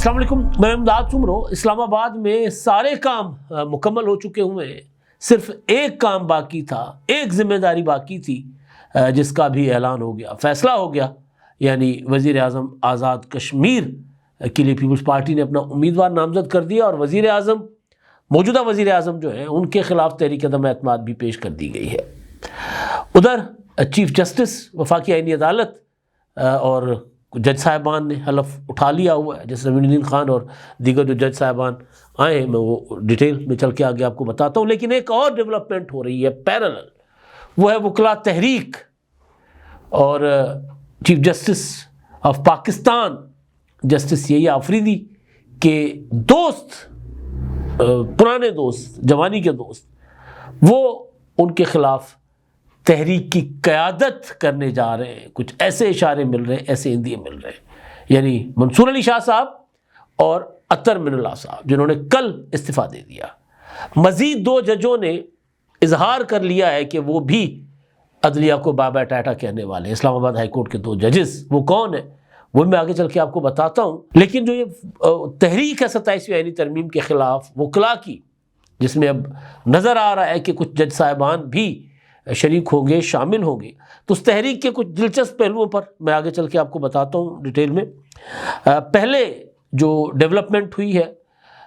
السلام علیکم، میں امداد سمرو۔ اسلام آباد میں سارے کام مکمل ہو چکے ہوئے ہیں، صرف ایک کام باقی تھا، ایک ذمہ داری باقی تھی جس کا بھی اعلان ہو گیا، فیصلہ ہو گیا، یعنی وزیر اعظم آزاد کشمیر کے لیے پیپلز پارٹی نے اپنا امیدوار نامزد کر دیا، اور وزیر اعظم، موجودہ وزیر اعظم جو ہیں ان کے خلاف تحریک عدم اعتماد بھی پیش کر دی گئی ہے۔ ادھر چیف جسٹس وفاقی آئینی عدالت اور جج صاحبان نے حلف اٹھا لیا ہوا ہے، جیسے زمین الدین خان اور دیگر جو جج صاحبان آئے ہیں، میں وہ ڈیٹیل میں چل کے آگے آپ کو بتاتا ہوں۔ لیکن ایک اور ڈیولپمنٹ ہو رہی ہے پیرالل، وہ ہے وکلاء تحریک اور chief justice of Pakistan justice Yahya Afridi کے دوست، پرانے دوست، جوانی کے دوست، وہ ان کے خلاف تحریک کی قیادت کرنے جا رہے ہیں۔ کچھ ایسے اشارے مل رہے ہیں، ایسے اندیے مل رہے ہیں، یعنی منصور علی شاہ صاحب اور اطہر من اللہ صاحب، جنہوں نے کل استعفیٰ دے دیا۔ مزید دو ججوں نے اظہار کر لیا ہے کہ وہ بھی عدلیہ کو بابا ٹاٹا کہنے والے ہیں، اسلام آباد ہائی کورٹ کے دو ججز۔ وہ کون ہیں وہ میں آگے چل کے آپ کو بتاتا ہوں۔ لیکن جو یہ تحریک ہے 27ویں آئینی ترمیم کے خلاف وکلاء کی، جس میں اب نظر آ رہا ہے کہ کچھ جج صاحبان بھی شریک ہوں گے، شامل ہوں گے، تو اس تحریک کے کچھ دلچسپ پہلوؤں پر میں آگے چل کے آپ کو بتاتا ہوں ڈیٹیل میں۔ پہلے جو ڈیولپمنٹ ہوئی ہے،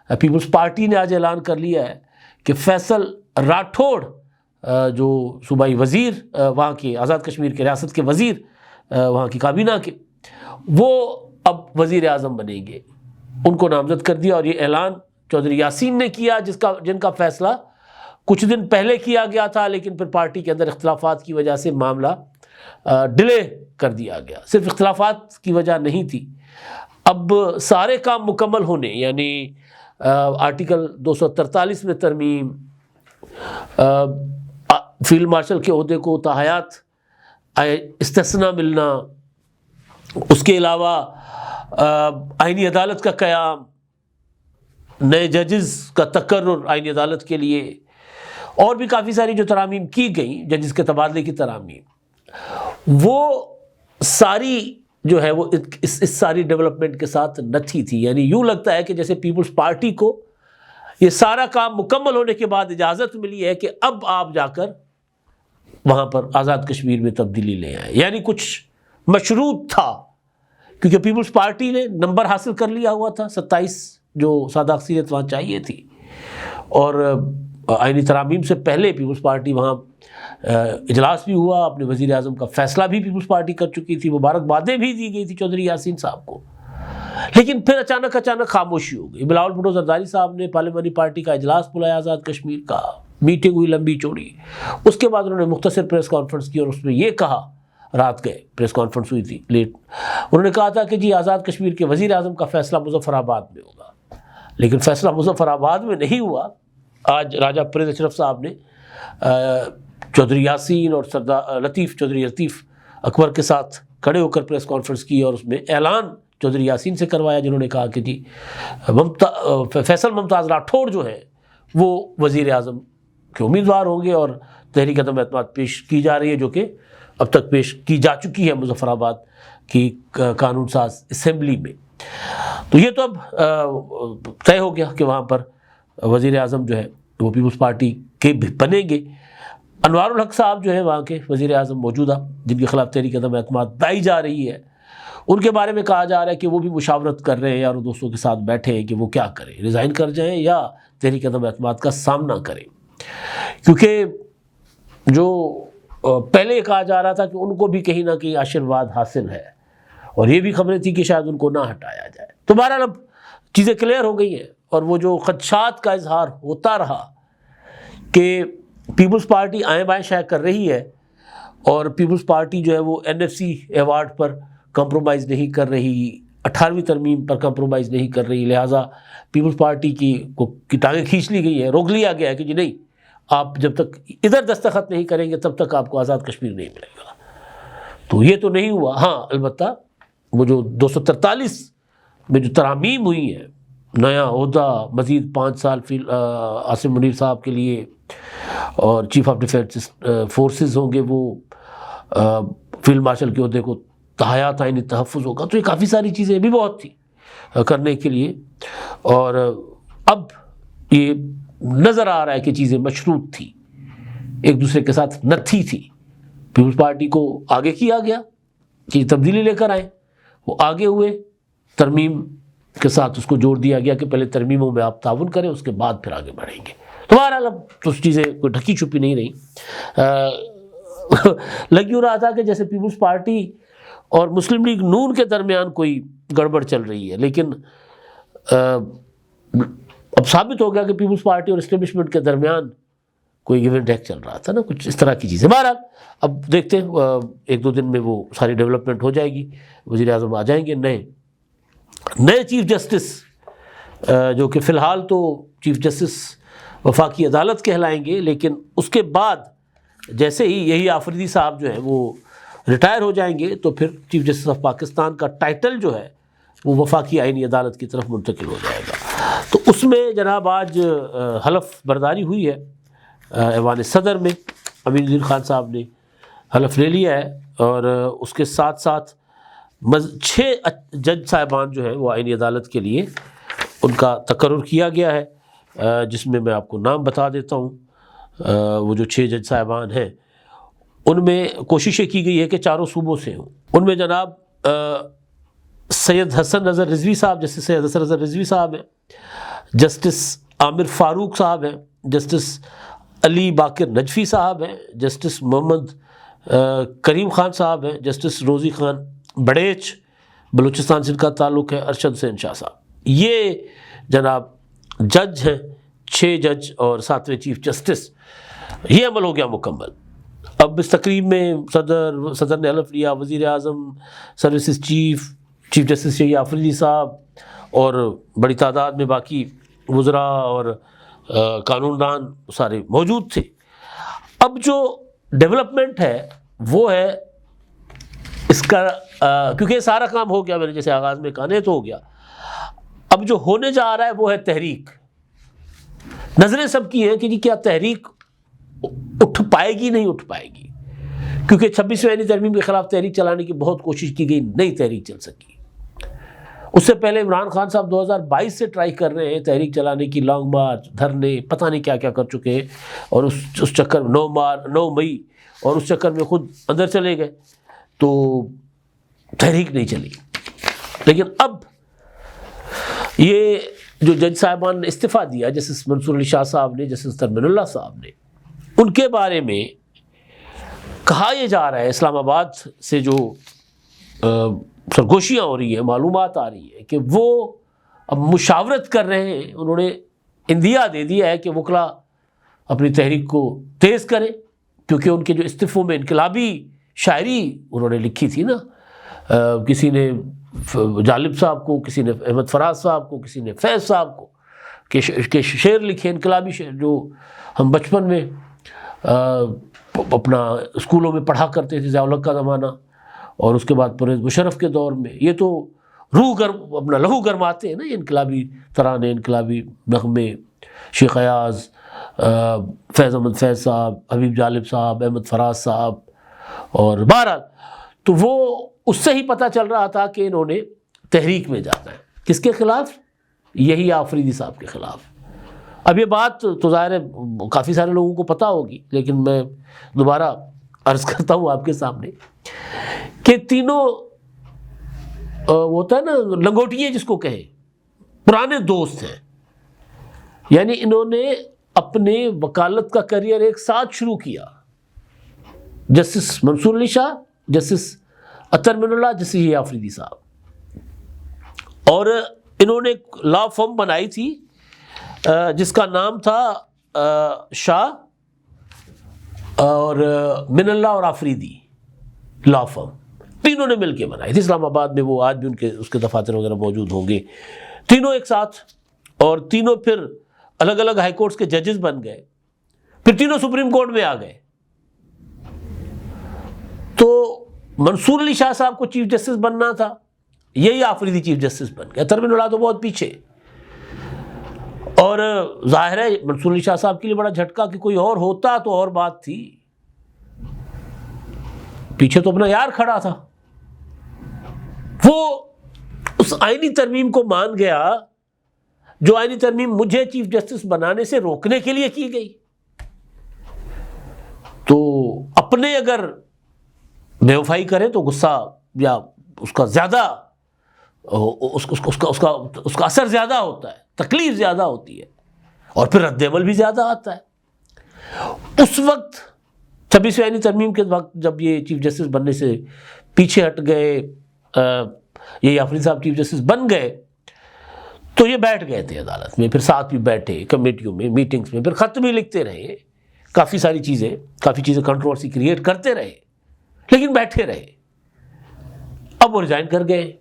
پیپلز پارٹی نے آج اعلان کر لیا ہے کہ فیصل راٹھوڑ، جو صوبائی وزیر وہاں کے، آزاد کشمیر کے ریاست کے وزیر وہاں کی کابینہ کے، وہ اب وزیر اعظم بنیں گے، ان کو نامزد کر دیا۔ اور یہ اعلان چودھری یاسین نے کیا، جن کا فیصلہ کچھ دن پہلے کیا گیا تھا، لیکن پھر پارٹی کے اندر اختلافات کی وجہ سے معاملہ ڈیلے کر دیا گیا۔ صرف اختلافات کی وجہ نہیں تھی، اب سارے کام مکمل ہونے، یعنی آرٹیکل 243 میں ترمیم، فیلڈ مارشل کے عہدے کو تاحیات استثناء ملنا، اس کے علاوہ آئینی عدالت کا قیام، نئے ججز کا تقرر آئینی عدالت کے لیے، اور بھی کافی ساری جو ترامیم کی گئیں، ججز کے تبادلے کی ترامیم، وہ ساری جو ہے وہ اس ساری ڈیولپمنٹ کے ساتھ نتھی تھی۔ یعنی یوں لگتا ہے کہ جیسے پیپلز پارٹی کو یہ سارا کام مکمل ہونے کے بعد اجازت ملی ہے کہ اب آپ جا کر وہاں پر آزاد کشمیر میں تبدیلی لے آئیں، یعنی کچھ مشروط تھا، کیونکہ پیپلز پارٹی نے نمبر حاصل کر لیا ہوا تھا 27، جو سادہ اکثریت وہاں چاہیے تھی، اور آئینی ترامیم سے پہلے پیپلز پارٹی وہاں اجلاس بھی ہوا، اپنے وزیر اعظم کا فیصلہ بھی پیپلز پارٹی کر چکی تھی، مبارکبادیں بھی دی گئی تھی چودھری یاسین صاحب کو۔ لیکن پھر اچانک خاموشی ہو گئی۔ بلاول بھٹو زرداری صاحب نے پارلیمانی پارٹی کا اجلاس بلایا آزاد کشمیر کا، میٹنگ ہوئی لمبی چوڑی، اس کے بعد انہوں نے مختصر پریس کانفرنس کی، اور اس میں یہ کہا، رات گئے پریس کانفرنس ہوئی تھی لیٹ، انہوں نے کہا تھا کہ جی آزاد کشمیر کے وزیر اعظم کا فیصلہ مظفر آباد میں ہوگا، لیکن فیصلہ مظفر آباد میں نہیں ہوا۔ آج راجہ پرید اشرف صاحب نے چودھری یاسین اور چودھری لطیف اکبر کے ساتھ کھڑے ہو کر پریس کانفرنس کی، اور اس میں اعلان چودھری یاسین سے کروایا، جنہوں نے کہا کہ جی فیصل ممتاز راٹھوڑ جو ہیں وہ وزیر اعظم کے امیدوار ہوں گے، اور تحریک عدم اعتماد پیش کی جا رہی ہے، جو کہ اب تک پیش کی جا چکی ہے مظفر آباد کی قانون ساز اسمبلی میں۔ تو یہ تو اب طے ہو گیا کہ وہاں پر وزیر اعظم جو ہے وہ پیپلز پارٹی کے بنیں گے۔ انوار الحق صاحب جو ہیں وہاں کے وزیر اعظم موجودہ، جن کے خلاف تحریک عدم اعتماد پائی جا رہی ہے، ان کے بارے میں کہا جا رہا ہے کہ وہ بھی مشاورت کر رہے ہیں، اور دوستوں کے ساتھ بیٹھے ہیں کہ وہ کیا کریں، ریزائن کر جائیں یا تحریک عدم اعتماد کا سامنا کریں، کیونکہ جو پہلے کہا جا رہا تھا کہ ان کو بھی کہیں نہ کہیں آشیرواد حاصل ہے، اور یہ بھی خبریں تھی کہ شاید ان کو نہ ہٹایا جائے۔ تو بہرحال اب چیزیں کلیئر ہو گئی ہیں، اور وہ جو خدشات کا اظہار ہوتا رہا کہ پیپلز پارٹی آئیں بائیں شائع کر رہی ہے، اور پیپلز پارٹی جو ہے وہ NFC ایوارڈ پر کمپرومائز نہیں کر رہی، 18ویں ترمیم پر کمپرومائز نہیں کر رہی، لہٰذا پیپلز پارٹی کی ٹانگیں کھینچ لی گئی ہے، روک لیا گیا ہے کہ جی نہیں، آپ جب تک ادھر دستخط نہیں کریں گے تب تک آپ کو آزاد کشمیر نہیں ملے گا۔ تو یہ تو نہیں ہوا۔ ہاں، البتہ وہ جو 243 میں جو ترامیم ہوئی ہیں، نیا عہدہ، مزید 5 سال عاصم منیر صاحب کے لیے، اور چیف آف ڈیفینس فورسز ہوں گے، وہ فیلڈ مارشل کے عہدے کو تحیات آئینی تحفظ ہوگا، تو یہ کافی ساری چیزیں بھی بہت تھی۔ کرنے کے لیے، اور اب یہ نظر آ رہا ہے کہ چیزیں مشروط تھی، ایک دوسرے کے ساتھ نتھی تھی۔ پیپلز پارٹی کو آگے کیا گیا کہ تبدیلی لے کر آئیں، وہ آگے ہوئے، ترمیم کے ساتھ اس کو جوڑ دیا گیا کہ پہلے ترمیموں میں آپ تعاون کریں، اس کے بعد پھر آگے بڑھیں گے۔ تو بہرحال اب تو چیزیں کوئی ڈھکی چھپی نہیں رہی۔ لگ یوں رہا تھا کہ جیسے پیپلز پارٹی اور مسلم لیگ نون کے درمیان کوئی گڑبڑ چل رہی ہے، لیکن اب ثابت ہو گیا کہ پیپلز پارٹی اور اسٹیبلشمنٹ کے درمیان کوئی گیو اینڈ ٹیک چل رہا تھا نا، کچھ اس طرح کی چیزیں۔ بہرحال اب دیکھتے ہیں، ایک دو دن میں وہ ساری ڈیولپمنٹ ہو جائے گی، وزیر اعظم آ جائیں گے، نئے چیف جسٹس جو کہ فی الحال تو چیف جسٹس وفاقی عدالت کہلائیں گے، لیکن اس کے بعد جیسے ہی یہی آفریدی صاحب جو ہیں وہ ریٹائر ہو جائیں گے تو پھر چیف جسٹس آف پاکستان کا ٹائٹل جو ہے وہ وفاقی آئینی عدالت کی طرف منتقل ہو جائے گا۔ تو اس میں جناب آج حلف برداری ہوئی ہے ایوان صدر میں، امین الدین خان صاحب نے حلف لے لیا ہے، اور اس کے ساتھ ساتھ 6 جج صاحبان جو ہیں وہ آئینی عدالت کے لیے ان کا تقرر کیا گیا ہے، جس میں آپ کو نام بتا دیتا ہوں۔ وہ جو 6 جج صاحبان ہیں ان میں کوششیں کی گئی ہے کہ چاروں صوبوں سے ہوں۔ ان میں جناب سید حسن رضا رضوی صاحب، جسٹس سید حسن رضا رضوی صاحب ہیں، جسٹس عامر فاروق صاحب ہیں، جسٹس علی باقر نجفی صاحب ہیں، جسٹس محمد کریم خان صاحب ہیں، جسٹس روزی خان بڑیچ بلوچستان سے ان کا تعلق ہے، ارشد حسین شاہ صاحب۔ یہ جناب جج ہیں، 6 جج اور 7ویں چیف جسٹس۔ یہ عمل ہو گیا مکمل۔ اب اس تقریب میں صدر نے حلف لیا، وزیر اعظم، سروسز چیف جسٹس شہید آفریدی صاحب اور بڑی تعداد میں باقی وزراء اور قانون دان سارے موجود تھے۔ اب جو ڈیولپمنٹ ہے وہ ہے اس کا، کیونکہ یہ سارا کام ہو گیا، میں نے جیسے آغاز میں کہا نہیں تو ہو گیا، اب جو ہونے جا رہا ہے وہ ہے تحریک۔ نظریں سب کی ہیں کہ جی کیا تحریک اٹھ پائے گی، نہیں اٹھ پائے گی، کیونکہ 26ویں آئینی ترمیم کے خلاف تحریک چلانے کی بہت کوشش کی گئی، نہیں تحریک چل سکی۔ اس سے پہلے عمران خان صاحب 2022 سے ٹرائی کر رہے ہیں تحریک چلانے کی، لانگ مارچ، دھرنے، پتہ نہیں کیا کیا کر چکے ہیں، اور اس چکر میں 9 مئی اور اس چکر میں خود اندر چلے گئے، تو تحریک نہیں چلی۔ لیکن اب یہ جو جج صاحبان نے استعفیٰ دیا، جسٹس منصور علی شاہ صاحب نے، جسٹس ترمن اللہ صاحب نے، ان کے بارے میں کہا یہ جا رہا ہے، اسلام آباد سے جو سرگوشیاں ہو رہی ہیں، معلومات آ رہی ہیں کہ وہ اب مشاورت کر رہے ہیں، انہوں نے اندیا دے دیا ہے کہ وکلا اپنی تحریک کو تیز کریں، کیونکہ ان کے جو استعفوں میں انقلابی شاعری انہوں نے لکھی تھی نا، کسی نے جالب صاحب کو، کسی نے احمد فراز صاحب کو، کسی نے فیض صاحب کو کہ شعر لکھے، انقلابی شعر جو ہم بچپن میں اپنا اسکولوں میں پڑھا کرتے تھے، ضیاء الحق کا زمانہ اور اس کے بعد پرویز مشرف کے دور میں، یہ تو اپنا لہو گرماتے ہیں نا، یہ انقلابی ترانے، انقلابی نغمے، شیخ ایاز، فیض احمد فیض صاحب، حبیب جالب صاحب، احمد فراز صاحب، اور بہرحال تو وہ اس سے ہی پتہ چل رہا تھا کہ انہوں نے تحریک میں جانا ہے۔ کس کے خلاف؟ یہی آفریدی صاحب کے خلاف۔ اب یہ بات تو ظاہر ہے کافی سارے لوگوں کو پتہ ہوگی، لیکن میں دوبارہ عرض کرتا ہوں آپ کے سامنے کہ تینوں ہوتا ہے نا لنگوٹیے جس کو کہیں، پرانے دوست ہیں، یعنی انہوں نے اپنے وکالت کا کیریئر ایک ساتھ شروع کیا، جسٹس منصور علی شاہ، جسٹس اطہر من اللہ، جسٹس آفریدی صاحب، اور انہوں نے ایک لا فرم بنائی تھی جس کا نام تھا شاہ اور من اللہ اور آفریدی لا فرم، تینوں نے مل کے بنائی تھی اسلام آباد میں، وہ آج بھی ان کے اس کے دفاتر وغیرہ موجود ہوں گے، تینوں ایک ساتھ، اور تینوں پھر الگ الگ ہائی کورٹس کے ججز بن گئے، پھر تینوں سپریم کورٹ میں آ گئے۔ تو منصور علی شاہ صاحب کو چیف جسٹس بننا تھا، یہی آفریدی چیف جسٹس بن گیا، ترمن اللہ تو بہت پیچھے، اور ظاہر ہے منصور علی شاہ صاحب کے لیے بڑا جھٹکا کہ کوئی اور ہوتا تو اور بات تھی، پیچھے تو اپنا یار کھڑا تھا، وہ اس اس آئینی ترمیم کو مان گیا جو آئینی ترمیم مجھے چیف جسٹس بنانے سے روکنے کے لیے کی گئی. تو اپنے اگر بے وفائی کرے تو غصہ یا اس کا زیادہ اس کا اثر زیادہ ہوتا ہے، تکلیف زیادہ ہوتی ہے، اور پھر رد عمل بھی زیادہ آتا ہے. اس وقت 26ویں آئینی ترمیم کے وقت جب یہ چیف جسٹس بننے سے پیچھے ہٹ گئے، یہ آفریدی صاحب چیف جسٹس بن گئے، تو یہ بیٹھ گئے تھے عدالت میں، پھر ساتھ بھی بیٹھے کمیٹیوں میں، میٹنگز میں، پھر خط بھی لکھتے رہے، کافی چیزیں کنٹروورسی کریٹ کرتے رہے، لیکن بیٹھے رہے. اب وہ ریزائن کر گئے.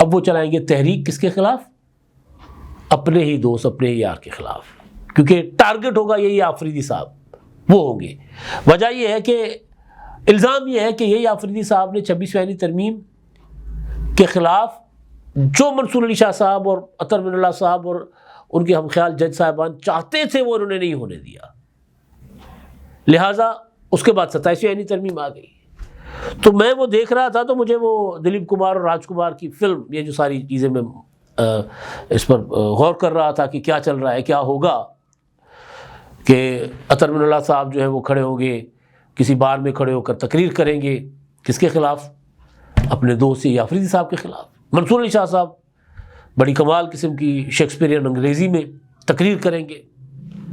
اب وہ چلائیں گے تحریک کس کے خلاف؟ اپنے ہی دوست، اپنے ہی یار کے خلاف، کیونکہ ٹارگٹ ہوگا یہی آفریدی صاحب وہ ہوں گے. وجہ یہ ہے کہ الزام یہ ہے کہ یہی آفریدی صاحب نے 26ویں آئینی ترمیم کے خلاف جو منصور علی شاہ صاحب اور اطہر من اللہ صاحب اور ان کے ہم خیال جج صاحبان چاہتے تھے وہ انہوں نے نہیں ہونے دیا. لہٰذا اس کے بعد 27ویں آئینی ترمیم آ گئی. تو میں وہ دیکھ رہا تھا تو مجھے وہ دلیپ کمار اور راج کمار کی فلم، یہ جو ساری چیزیں میں اس پر غور کر رہا تھا کہ کیا چل رہا ہے، کیا ہوگا، کہ اطہر من اللہ صاحب جو ہے وہ کھڑے ہوں گے کسی بار میں، کھڑے ہو کر تقریر کریں گے کس کے خلاف؟ اپنے دوست یا آفریدی صاحب کے خلاف. منصور علی شاہ صاحب بڑی کمال قسم کی شیکسپیرین انگریزی میں تقریر کریں گے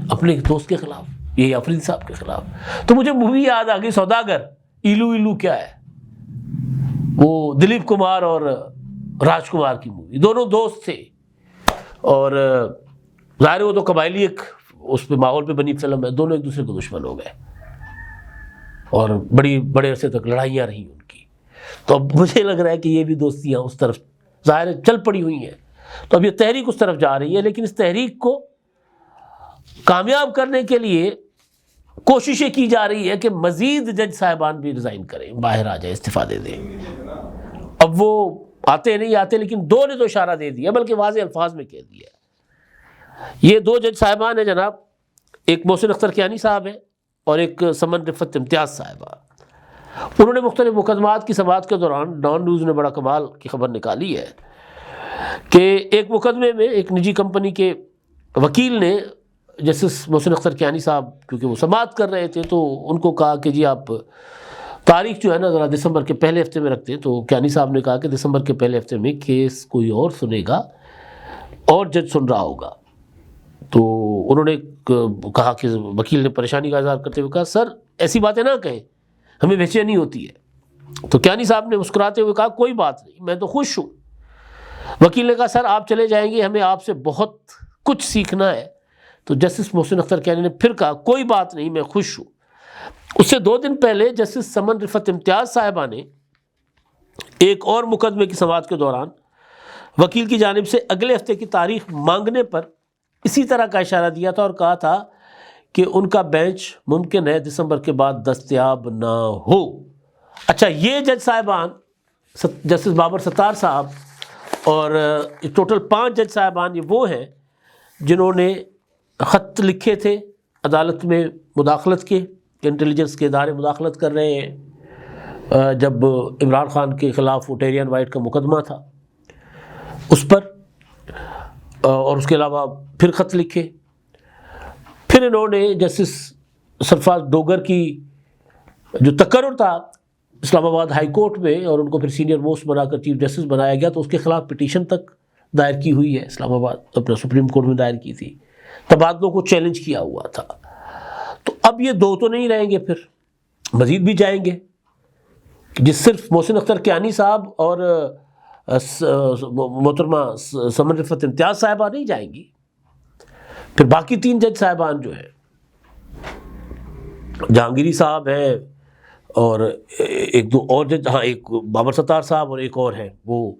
اپنے دوست کے خلاف، یہ آفریدی صاحب کے خلاف. تو مجھے مووی یاد آ گئی سوداگر، ایلو ایلو کیا ہے، وہ دلیپ کمار اور راج کمار کی مووی. دونوں دوست تھے اور ظاہر وہ تو قبائلی ایک اس پہ ماحول پہ بنی فلم ہے. دونوں ایک دوسرے کو دشمن ہو گئے اور بڑے عرصے تک لڑائیاں رہیں ان کی. تو اب مجھے لگ رہا ہے کہ یہ بھی دوستیاں اس طرف ظاہر چل پڑی ہوئی ہیں. تو اب یہ تحریک اس طرف جا رہی ہے، لیکن اس تحریک کو کامیاب کرنے کے لیے کوششیں کی جا رہی ہے کہ مزید جج صاحبان بھی ریزائن کریں، باہر آ جائیں، استعفیٰ دے دیں. اب وہ آتے نہیں آتے، لیکن دو نے تو اشارہ دے دیا، بلکہ واضح الفاظ میں کہہ دیا. یہ دو جج صاحبان ہیں جناب، ایک محسن اختر کیانی صاحب ہیں اور ایک سمن رفت امتیاز صاحبہ. انہوں نے مختلف مقدمات کی سماعت کے دوران ڈان نیوز نے بڑا کمال کی خبر نکالی ہے کہ ایک مقدمے میں ایک نجی کمپنی کے وکیل نے جسٹس محسن اختر کیانی صاحب، کیونکہ وہ سماعت کر رہے تھے، تو ان کو کہا کہ جی آپ تاریخ جو ہے نا ذرا دسمبر کے پہلے ہفتے میں رکھتے ہیں. تو کیانی صاحب نے کہا کہ دسمبر کے پہلے ہفتے میں کیس کوئی اور سنے گا اور جج سن رہا ہوگا. تو انہوں نے کہا کہ وکیل نے پریشانی کا اظہار کرتے ہوئے کہا سر ایسی باتیں نہ کہیں، ہمیں بے چینی ہوتی ہے. تو کیانی صاحب نے مسکراتے ہوئے کہا کوئی بات نہیں، میں تو خوش ہوں. وکیل نے کہا سر آپ چلے جائیں گے، ہمیں آپ سے بہت کچھ سیکھنا ہے. تو جسٹس محسن اختر کیانی نے پھر کہا کوئی بات نہیں، میں خوش ہوں. اس سے 2 دن پہلے جسٹس سمن رفت امتیاز صاحبہ نے ایک اور مقدمے کی سماعت کے دوران وکیل کی جانب سے اگلے ہفتے کی تاریخ مانگنے پر اسی طرح کا اشارہ دیا تھا اور کہا تھا کہ ان کا بینچ ممکن ہے دسمبر کے بعد دستیاب نہ ہو. اچھا، یہ جج صاحبان جسٹس بابر ستار صاحب اور ٹوٹل 5 جج صاحبان یہ وہ ہیں جنہوں نے خط لکھے تھے عدالت میں مداخلت کے، انٹیلیجنس کے ادارے مداخلت کر رہے ہیں جب عمران خان کے خلاف ٹیرین وائٹ کا مقدمہ تھا اس پر، اور اس کے علاوہ پھر خط لکھے. پھر انہوں نے جسٹس سرفراز ڈوگر کی جو تقرر تھا اسلام آباد ہائی کورٹ میں اور ان کو پھر سینئر موسٹ بنا کر چیف جسٹس بنایا گیا، تو اس کے خلاف پٹیشن تک دائر کی ہوئی ہے اسلام آباد، اپنا سپریم کورٹ میں دائر کی تھی، تبادلوں کو چیلنج کیا ہوا تھا. تو اب یہ 2 تو نہیں رہیں گے، پھر مزید بھی جائیں گے، جس صرف محسن اختر کیانی صاحب اور محترمہ سمن رفت امتیاز صاحبہ نہیں جائیں گی، پھر باقی 3 جج صاحبان جو ہیں، جہانگیری صاحب ہیں اور ایک 2 اور جج، ہاں ایک بابر ستار صاحب اور ایک اور ہیں، وہ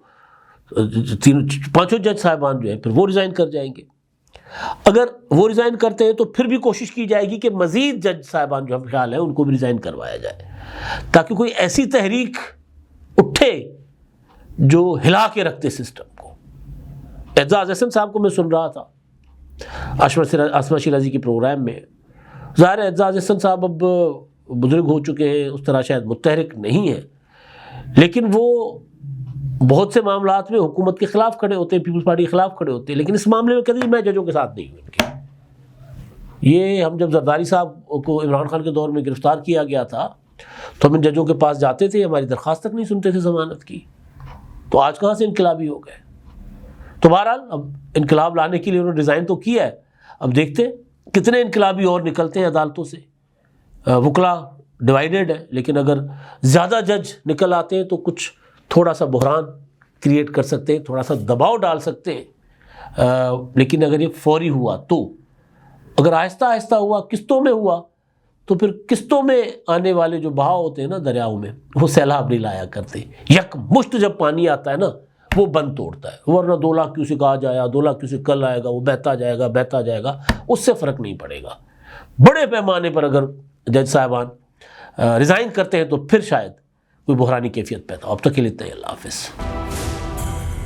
5 جج صاحبان جو ہیں پھر وہ ریزائن کر جائیں گے. اگر وہ ریزائن کرتے ہیں تو پھر بھی کوشش کی جائے گی کہ مزید جج صاحبان جو ہم خیال ہیں ان کو بھی ریزائن کروایا جائے، تاکہ کوئی ایسی تحریک اٹھے جو ہلا کے رکھتے سسٹم کو. اعزاز احسن صاحب کو میں سن رہا تھا آسما شیرازی کے پروگرام میں. ظاہر ہے اعزاز احسن صاحب اب بزرگ ہو چکے ہیں، اس طرح شاید متحرک نہیں ہیں، لیکن وہ بہت سے معاملات میں حکومت کے خلاف کھڑے ہوتے ہیں, پیپلز پارٹی کے خلاف کھڑے ہوتے ہیں, لیکن اس معاملے میں کبھی میں ججوں کے ساتھ نہیں ہوں ان کے. یہ ہم جب زرداری صاحب کو عمران خان کے دور میں گرفتار کیا گیا تھا تو ہم ان ججوں کے پاس جاتے تھے, ہماری درخواست تک نہیں سنتے تھے ضمانت کی. تو آج کہاں سے انقلابی ہو گئے؟ تو بہرحال اب انقلاب لانے کے لیے انہوں نے ڈیزائن تو کیا ہے, اب دیکھتے کتنے انقلابی اور نکلتے ہیں عدالتوں سے. وکلا ڈیوائیڈڈ ہے, لیکن اگر زیادہ جج نکل آتے ہیں تو کچھ تھوڑا سا بحران کریٹ کر سکتے ہیں, تھوڑا سا دباؤ ڈال سکتے ہیں. لیکن اگر یہ فوری ہوا تو, اگر آہستہ آہستہ ہوا, قسطوں میں ہوا, تو پھر قسطوں میں آنے والے جو بہاؤ ہوتے ہیں نا دریاؤں میں, وہ سیلاب نہیں لایا کرتے. یک مشت جب پانی آتا ہے نا وہ بند توڑتا ہے, ورنہ 2 لاکھ کیوسک آج آیا, 2 لاکھ کیوسک کل آئے گا, وہ بہتا جائے گا بہتا جائے گا, اس سے فرق نہیں پڑے گا. بڑے پیمانے پر اگر جج صاحبان ریزائن کرتے ہیں تو پھر شاید کوئی بحرانی کیفیت پیدا ہو. اب تک کے لیے اتنا ہی, اللہ حافظ.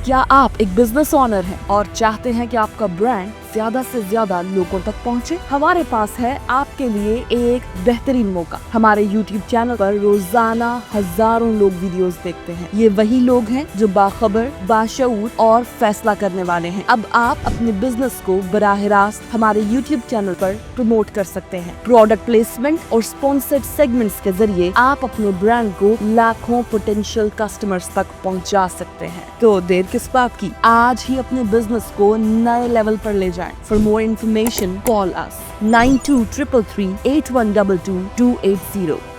کیا آپ ایک بزنس اونر ہیں اور چاہتے ہیں کہ آپ کا برانڈ زیادہ سے زیادہ لوگوں تک پہنچے؟ ہمارے پاس ہے آپ کے لیے ایک بہترین موقع. ہمارے یوٹیوب چینل پر روزانہ ہزاروں لوگ ویڈیوز دیکھتے ہیں. یہ وہی لوگ ہیں جو باخبر, باشعور اور فیصلہ کرنے والے ہیں. اب آپ اپنے بزنس کو براہ راست ہمارے یوٹیوب چینل پر پروموٹ کر سکتے ہیں. پروڈکٹ پلیسمنٹ اور اسپانسرڈ سیگمنٹس کے ذریعے آپ اپنے برانڈ کو لاکھوں پوٹینشیل کسٹمرز تک پہنچا سکتے ہیں. تو دیر کس بات کی, آج ہی اپنے بزنس کو نئے لیول پر لے جائیں. For more information, call us 923338122280.